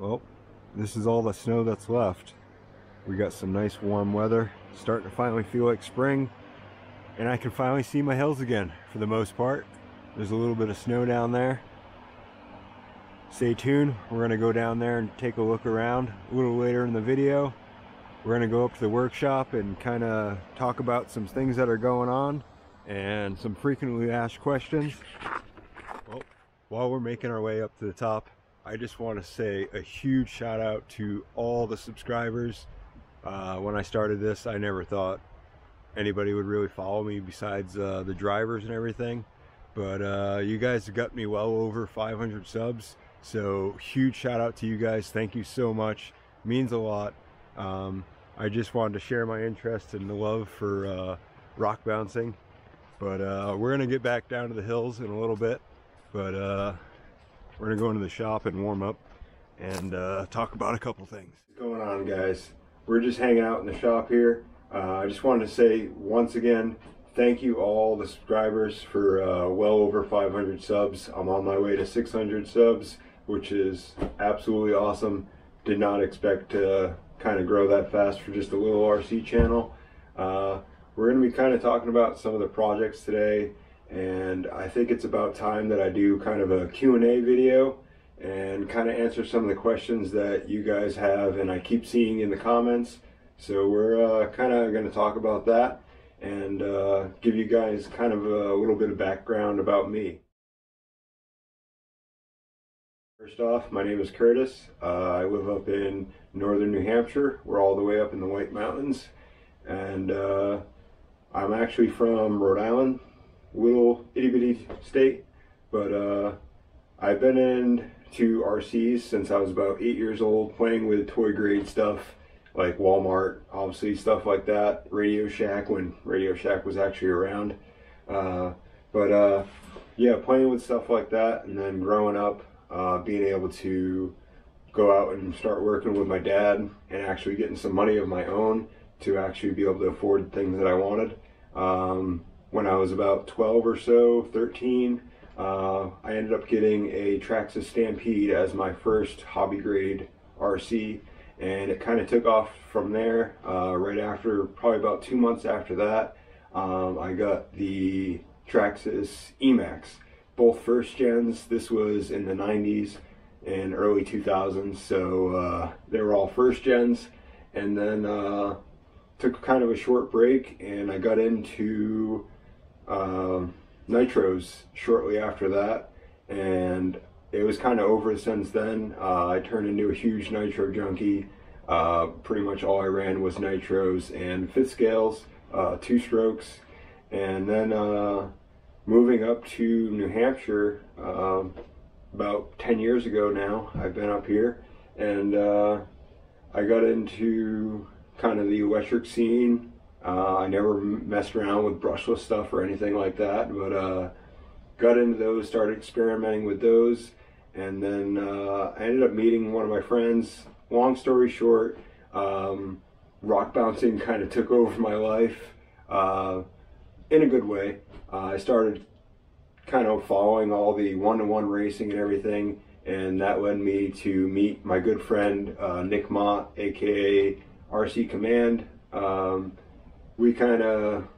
Well, this is all the snow that's left. We got some nice warm weather, starting to finally feel like spring, and I can finally see my hills again for the most part. There's a little bit of snow down there. Stay tuned, we're gonna go down there and take a look around. A little later in the video, we're gonna go up to the workshop and kind of talk about some things that are going on and some frequently asked questions. Well, while we're making our way up to the top, I just want to say a huge shout out to all the subscribers. When I started this, I never thought anybody would really follow me besides the drivers and everything. But you guys have got me well over 500 subs. So huge shout out to you guys. Thank you so much. Means a lot. I just wanted to share my interest and the love for rock bouncing. But we're going to get back down to the hills in a little bit. But we're going to go into the shop and warm up and talk about a couple things. What's going on, guys? We're just hanging out in the shop here. I just wanted to say once again, thank you all the subscribers for well over 500 subs. I'm on my way to 600 subs, which is absolutely awesome. Did not expect to kind of grow that fast for just a little RC channel. We're going to be kind of talking about some of the projects today, and I think it's about time that I do kind of a Q&A video and kind of answer some of the questions that you guys have and I keep seeing in the comments. So we're kind of going to talk about that and give you guys kind of a little bit of background about me. First off, my name is Curtis. I live up in northern New Hampshire. We're all the way up in the White Mountains, and I'm actually from Rhode Island, little itty bitty state, but I've been into RCs since I was about 8 years old, playing with toy grade stuff like Walmart, obviously stuff like that, Radio Shack when Radio Shack was actually around, yeah, playing with stuff like that, and then growing up, being able to go out and start working with my dad and actually getting some money of my own to actually be able to afford things that I wanted. When I was about 12 or so, 13, I ended up getting a Traxxas Stampede as my first hobby grade RC, and it kind of took off from there. Right after, probably about 2 months after that, I got the Traxxas Emax, both first gens. This was in the 90s and early 2000s, so they were all first gens. And then took kind of a short break, and I got into nitros shortly after that, and it was kind of over since then. I turned into a huge nitro junkie. Pretty much all I ran was nitros and fifth scales, two strokes, and then moving up to New Hampshire about 10 years ago now. I've been up here, and I got into kind of the electric scene. I never messed around with brushless stuff or anything like that, but got into those, started experimenting with those, and then I ended up meeting one of my friends. Long story short, rock bouncing kind of took over my life in a good way. I started kind of following all the one-to-one racing and everything, and that led me to meet my good friend Nick Mott, aka RC Command. We kind of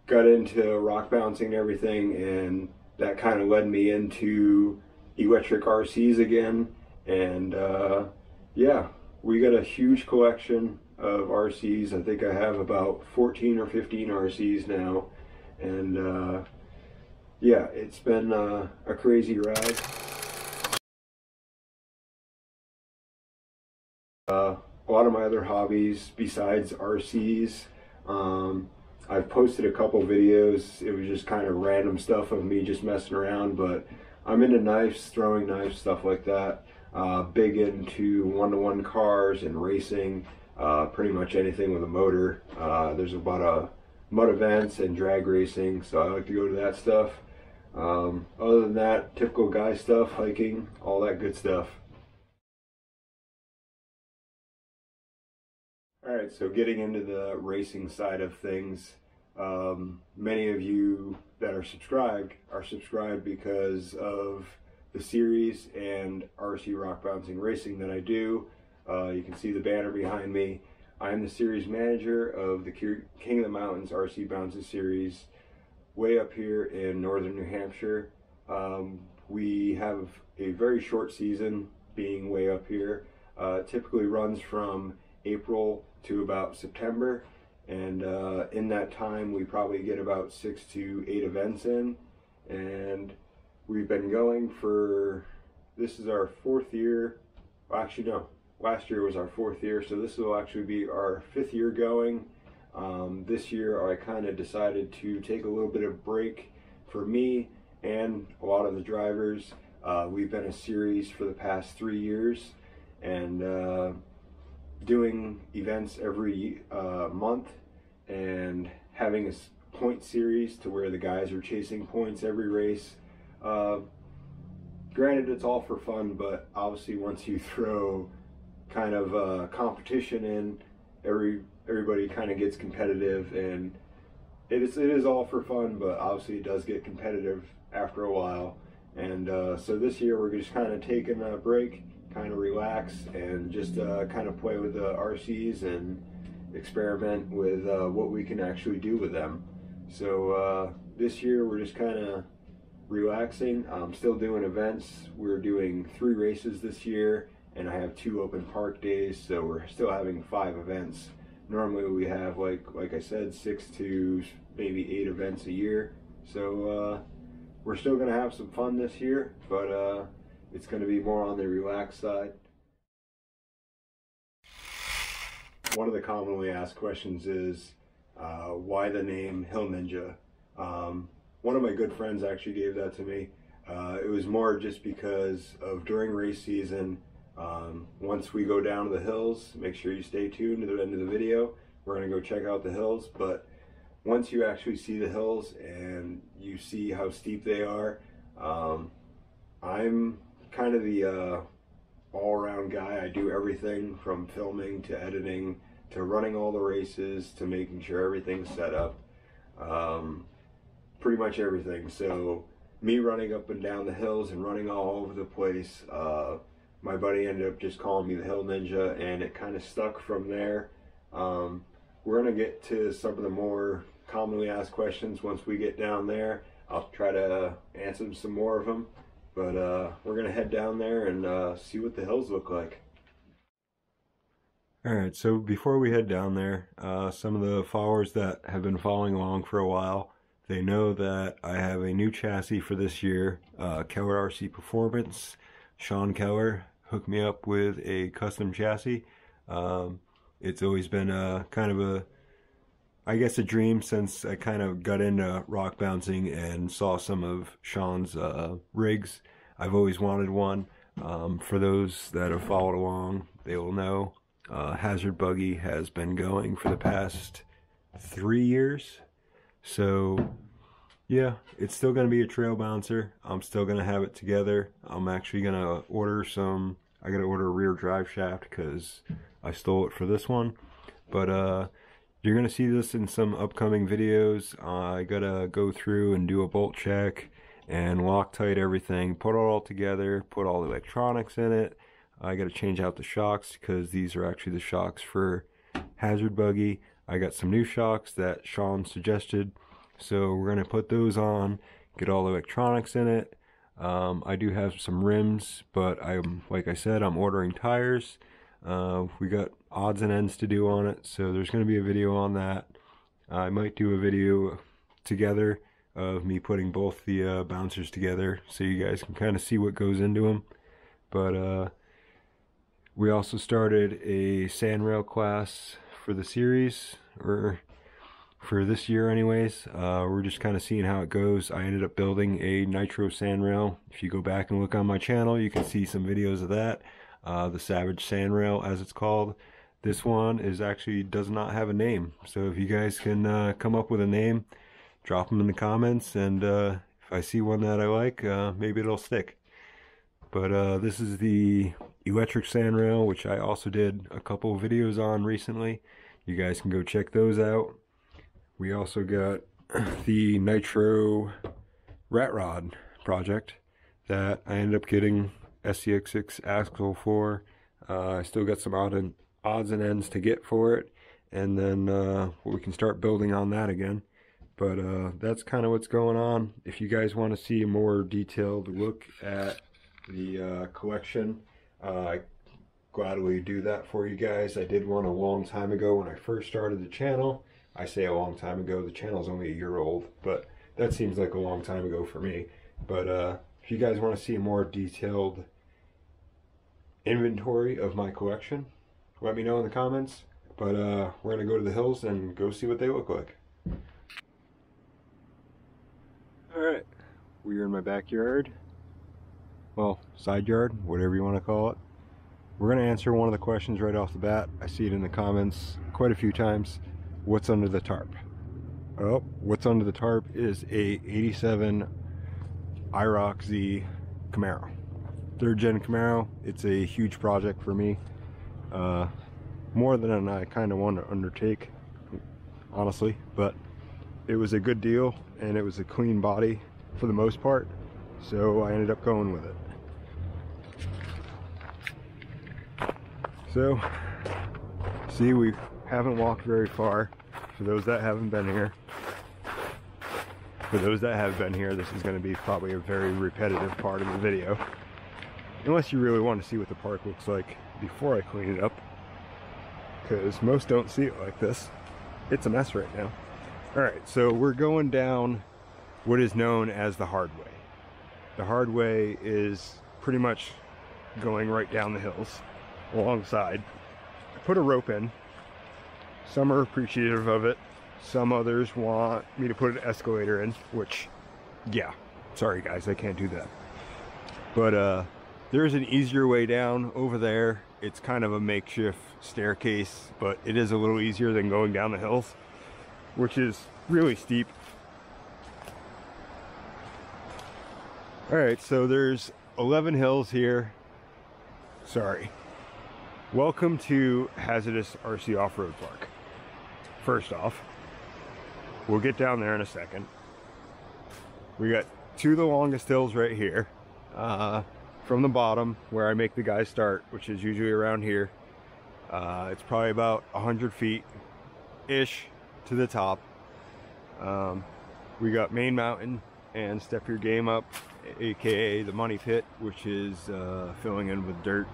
got into rock bouncing and everything, and that kind of led me into electric RCs again. And yeah, we got a huge collection of RCs. I think I have about 14 or 15 RCs now, and yeah, it's been a crazy ride. A lot of my other hobbies besides RCs, I've posted a couple videos. It was just kind of random stuff of me just messing around, but I'm into knives, throwing knives, stuff like that. Big into one-to-one cars and racing, pretty much anything with a motor. There's a lot of mud events and drag racing, so I like to go to that stuff. Other than that, typical guy stuff, hiking, all that good stuff. Alright, so getting into the racing side of things, many of you that are subscribed because of the series and RC rock bouncing racing that I do. You can see the banner behind me. I'm the series manager of the King of the Mountains RC Bounces series way up here in northern New Hampshire. We have a very short season being way up here. Typically runs from April to about September, and in that time we probably get about 6 to 8 events in, and we've been going for, this is our 4th year. Well, actually no, last year was our 4th year, so this will actually be our 5th year going. This year I kind of decided to take a little bit of break for me and a lot of the drivers. We've been a series for the past 3 years, and doing events every month and having a point series to where the guys are chasing points every race. Granted, it's all for fun, but obviously once you throw kind of a competition in, everybody kind of gets competitive, and it is all for fun, but obviously it does get competitive after a while. And so this year we're just kind of taking a break, kind of relax, and just kind of play with the RCs and experiment with what we can actually do with them. So this year we're just kind of relaxing. I'm still doing events. We're doing 3 races this year, and I have 2 open park days, so we're still having 5 events. Normally we have, like I said, 6 to maybe 8 events a year. So we're still going to have some fun this year, but it's going to be more on the relaxed side. One of the commonly asked questions is why the name Hill Ninja? One of my good friends actually gave that to me. It was more just because of during race season, once we go down to the hills, make sure you stay tuned to the end of the video. We're going to go check out the hills, but once you actually see the hills and you see how steep they are, I'm kind of the all-around guy. I do everything from filming to editing to running all the races to making sure everything's set up. Pretty much everything. So me running up and down the hills and running all over the place, my buddy ended up just calling me the Hill Ninja, and it kind of stuck from there. We're going to get to some of the more commonly asked questions once we get down there. I'll try to answer some more of them, but we're going to head down there and see what the hills look like. Alright, so before we head down there, some of the followers that have been following along for a while, they know that I have a new chassis for this year, Keller RC Performance. Sean Keller hooked me up with a custom chassis. It's always been kind of I guess a dream since I kind of got into rock bouncing and saw some of Sean's rigs. I've always wanted one. For those that have followed along, they will know Hazard Buggy has been going for the past 3 years. So yeah, it's still going to be a trail bouncer. I'm still going to have it together. I'm actually going to order some, I got to order a rear drive shaft because I stole it for this one. But you're going to see this in some upcoming videos. I got to go through and do a bolt check and Loctite everything, put it all together, put all the electronics in it. I got to change out the shocks because these are actually the shocks for Hazard Buggy. I got some new shocks that Sean suggested, so we're going to put those on, get all the electronics in it. I do have some rims, but like I said, I'm ordering tires. We got odds and ends to do on it, so there's going to be a video on that. I might do a video together of me putting both the bouncers together so you guys can kind of see what goes into them. But we also started a sandrail class for the series, or for this year anyways. We're just kind of seeing how it goes. I ended up building a nitro sandrail. If you go back and look on my channel, you can see some videos of that. The Savage Sandrail, as it's called. This one does not have a name, so if you guys can come up with a name, drop them in the comments, and if I see one that I like, maybe it'll stick. But this is the electric sandrail, which I also did a couple of videos on recently. You guys can go check those out. We also got the Nitro Rat Rod project. that I ended up getting SCX6 axle for. I still got some odds and ends to get for it, and then we can start building on that again. But that's kind of what's going on. If you guys want to see a more detailed look at the collection, I gladly do that for you guys. I did one a long time ago when I first started the channel. I say a long time ago, the channel's only a year old, but that seems like a long time ago for me. But if you guys want to see a more detailed inventory of my collection, let me know in the comments. But we're gonna go to the hills and go see what they look like. Alright, we are in my backyard. Well, side yard, whatever you want to call it. We're going to answer one of the questions right off the bat. I see it in the comments quite a few times. What's under the tarp? Oh, what's under the tarp is a 87 IROC Z Camaro. 3rd gen Camaro. It's a huge project for me. More than I kind of want to undertake, honestly. But it was a good deal, and it was a clean body for the most part. So I ended up going with it. So, see, we haven't walked very far. For those that haven't been here. For those that have been here, this is going to be probably a very repetitive part of the video. Unless you really want to see what the park looks like before I clean it up. Because most don't see it like this. It's a mess right now. Alright, so we're going down what is known as the hard way. The hard way is pretty much going right down the hills alongside. I put a rope in. Some are appreciative of it. Some others want me to put an escalator in, which, yeah, sorry guys, I can't do that. But there's an easier way down over there. It's kind of a makeshift staircase, but it is a little easier than going down the hills, which is really steep. Alright, so there's 11 hills here. Sorry. Welcome to Hazardous RC Off-Road Park. First off, we'll get down there in a second. We got 2 of the longest hills right here. From the bottom, where I make the guys start, which is usually around here. It's probably about 100 feet-ish to the top. We got Main Mountain and Step Your Game Up, aka the Money Pit, which is filling in with dirt.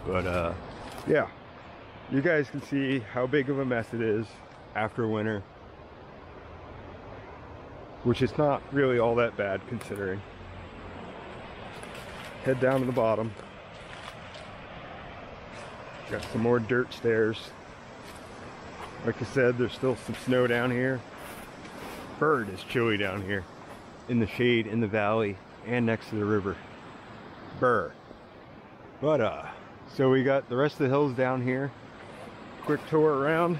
But yeah, you guys can see how big of a mess it is after winter, which is not really all that bad considering. Head down to the bottom. Got some more dirt stairs. Like I said, there's still some snow down here. Bird is chilly down here in the shade in the valley and next to the river. Burr. But so we got the rest of the hills down here. Quick tour around.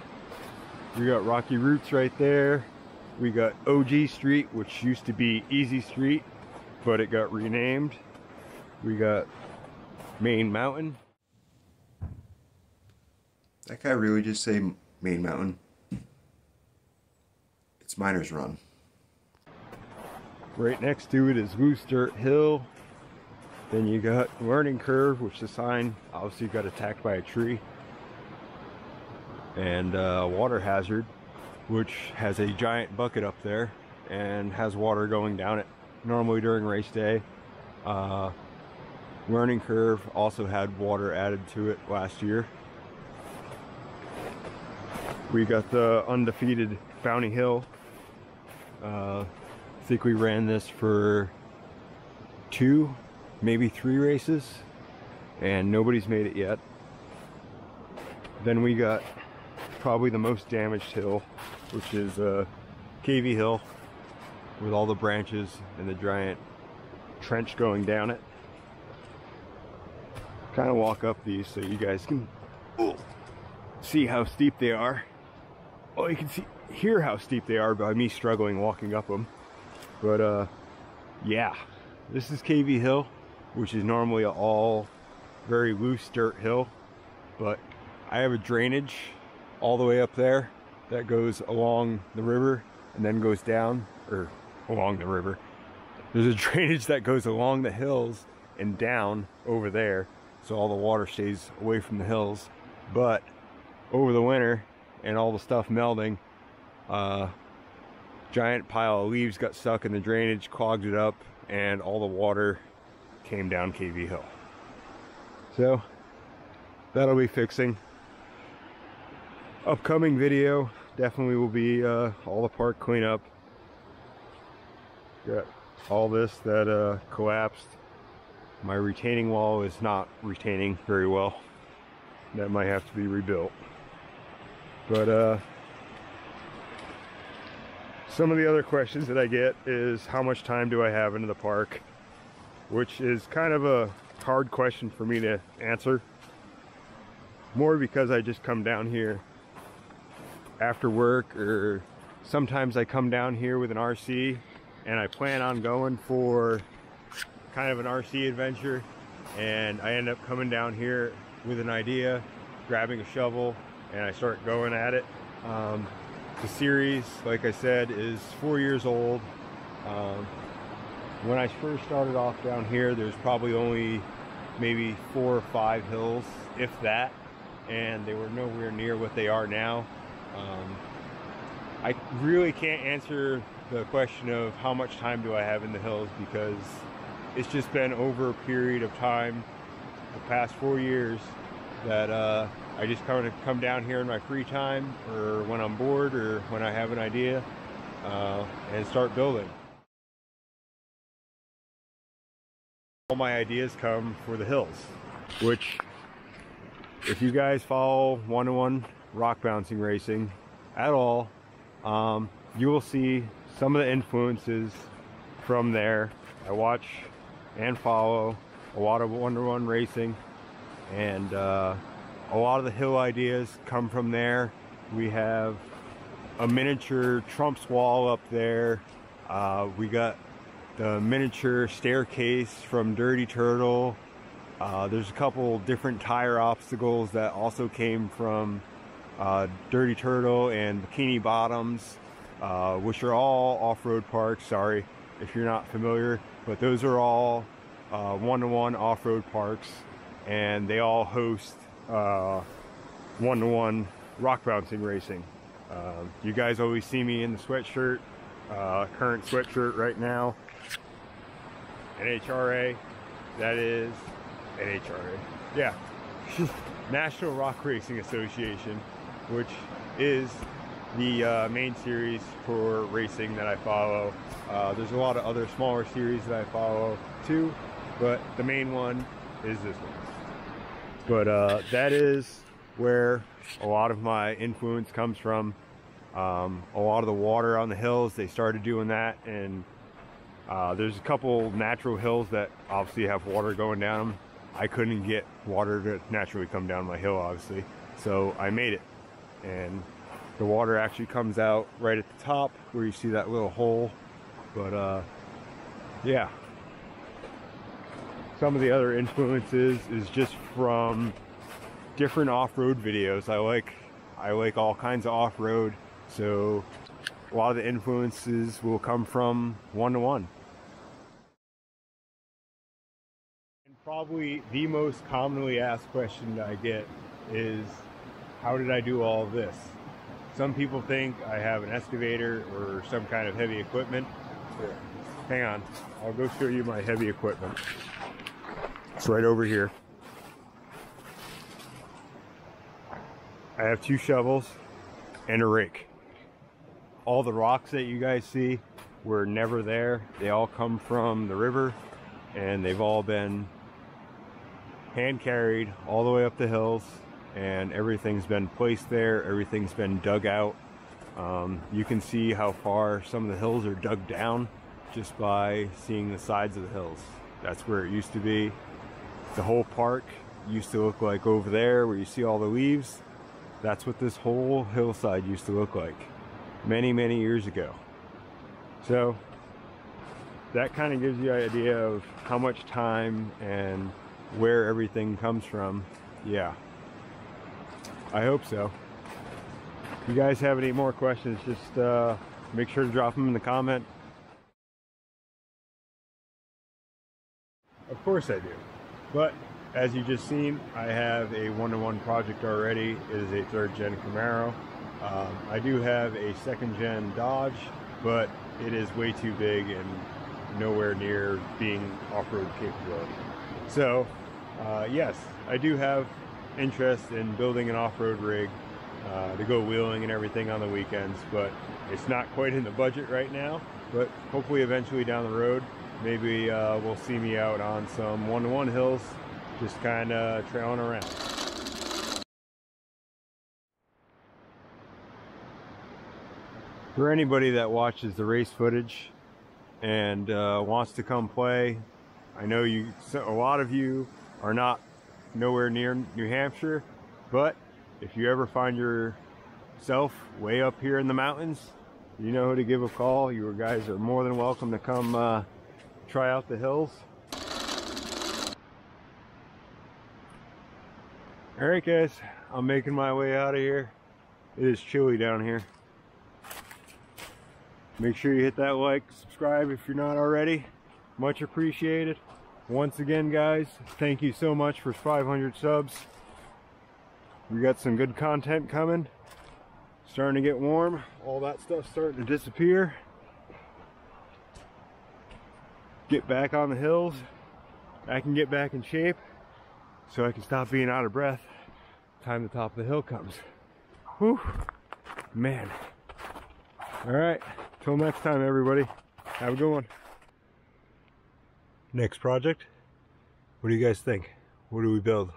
We got Rocky Roots right there. We got OG Street, which used to be Easy Street, but it got renamed. We got Main Mountain. That guy really just say Main Mountain? It's Miners Run. Right next to it is Loose Dirt Hill. Then you got Learning Curve, which the sign obviously got attacked by a tree. And Water Hazard, which has a giant bucket up there and has water going down it normally during race day. Learning Curve also had water added to it last year. We got the undefeated Bounty Hill. I think we ran this for 2, maybe 3 races, and nobody's made it yet. Then we got probably the most damaged hill, which is KV Hill, with all the branches and the giant trench going down it. Kind of walk up these so you guys can see how steep they are. Oh, you can hear how steep they are by me struggling walking up them. But yeah, this is KV Hill, which is normally an all very loose dirt hill, but I have a drainage all the way up there that goes along the river and then goes down, or along the river, There's a drainage that goes along the hills and down over there, so all the water stays away from the hills. But over the winter and all the stuff melding, giant pile of leaves got stuck in the drainage, clogged it up, and all the water came down KV Hill. So that'll be fixing. Upcoming video definitely will be all the park cleanup. Got all this that collapsed. My retaining wall is not retaining very well. That might have to be rebuilt. But some of the other questions that I get is how much time do I have into the park, which is kind of a hard question for me to answer. More because I just come down here after work, or sometimes I come down here with an RC and I plan on going for kind of an RC adventure, and I end up coming down here with an idea, grabbing a shovel, and I start going at it. The series, like I said, is 4 years old. When I first started off down here, there's probably only maybe 4 or 5 hills, if that, and they were nowhere near what they are now. I really can't answer the question of how much time do I have in the hills, because it's just been over a period of time, the past 4 years, that I just kind of come down here in my free time, or when I'm bored, or when I have an idea, and start building. All my ideas come for the hills, which, if you guys follow one-to-one rock bouncing racing at all, you will see some of the influences from there. I watch and follow a lot of one-to-one racing, and a lot of the hill ideas come from there. We have a miniature Trump's wall up there. We got the miniature staircase from Dirty Turtle. There's a couple different tire obstacles that also came from Dirty Turtle and Bikini Bottoms, which are all off-road parks. Sorry if you're not familiar, but those are all one-to-one off-road parks, and they all host one-to-one rock bouncing racing. You guys always see me in the sweatshirt, current sweatshirt right now. NHRA, that is NHRA, yeah. National Rock Racing Association, which is the main series for racing that I follow. There's a lot of other smaller series that I follow too, but the main one is this one. But that is where a lot of my influence comes from. A lot of the water on the hills, they started doing that, and there's a couple natural hills that obviously have water going down them. I couldn't get water to naturally come down my hill, obviously, so I made it. And the water actually comes out right at the top where you see that little hole. But yeah, some of the other influences is just from different off-road videos. I like all kinds of off-road, so a lot of the influences will come from one-to-one. And probably the most commonly asked question that I get is, how did I do all of this? Some people think I have an excavator or some kind of heavy equipment. Here, hang on, I'll go show you my heavy equipment. It's right over here. I have 2 shovels and a rake. All the rocks that you guys see were never there. They all come from the river, and they've all been hand carried all the way up the hills, and everything's been placed there. Everything's been dug out. You can see how far some of the hills are dug down just by seeing the sides of the hills. That's where it used to be. The whole park used to look like over there where you see all the leaves. That's what this whole hillside used to look like many, many years ago. So that kind of gives you an idea of how much time and where everything comes from. Yeah, I hope so. If you guys have any more questions, just make sure to drop them in the comment. Of course I do. But as you just seen, I have a 1-to-1 project already. It is a 3rd gen Camaro. I do have a 2nd gen Dodge, but it is way too big and nowhere near being off-road capability. So yes, I do have interest in building an off-road rig to go wheeling and everything on the weekends, but it's not quite in the budget right now. But hopefully eventually down the road, maybe will see me out on some 1-to-1 hills, just kind of trailing around. For anybody that watches the race footage and wants to come play, I know a lot of you are not nowhere near New Hampshire, but if you ever find yourself way up here in the mountains, you know who to give a call. You guys are more than welcome to come try out the hills. Alright guys, I'm making my way out of here. It is chilly down here. Make sure you hit that like, subscribe if you're not already. Much appreciated. Once again guys, thank you so much for 500 subs. We got some good content coming. Starting to get warm. All that stuff's starting to disappear. Get back on the hills. I can get back in shape so I can stop being out of breath time the top of the hill comes. Whew, man. Alright, till next time everybody, have a good one. Next project, what do you guys think? What do we build?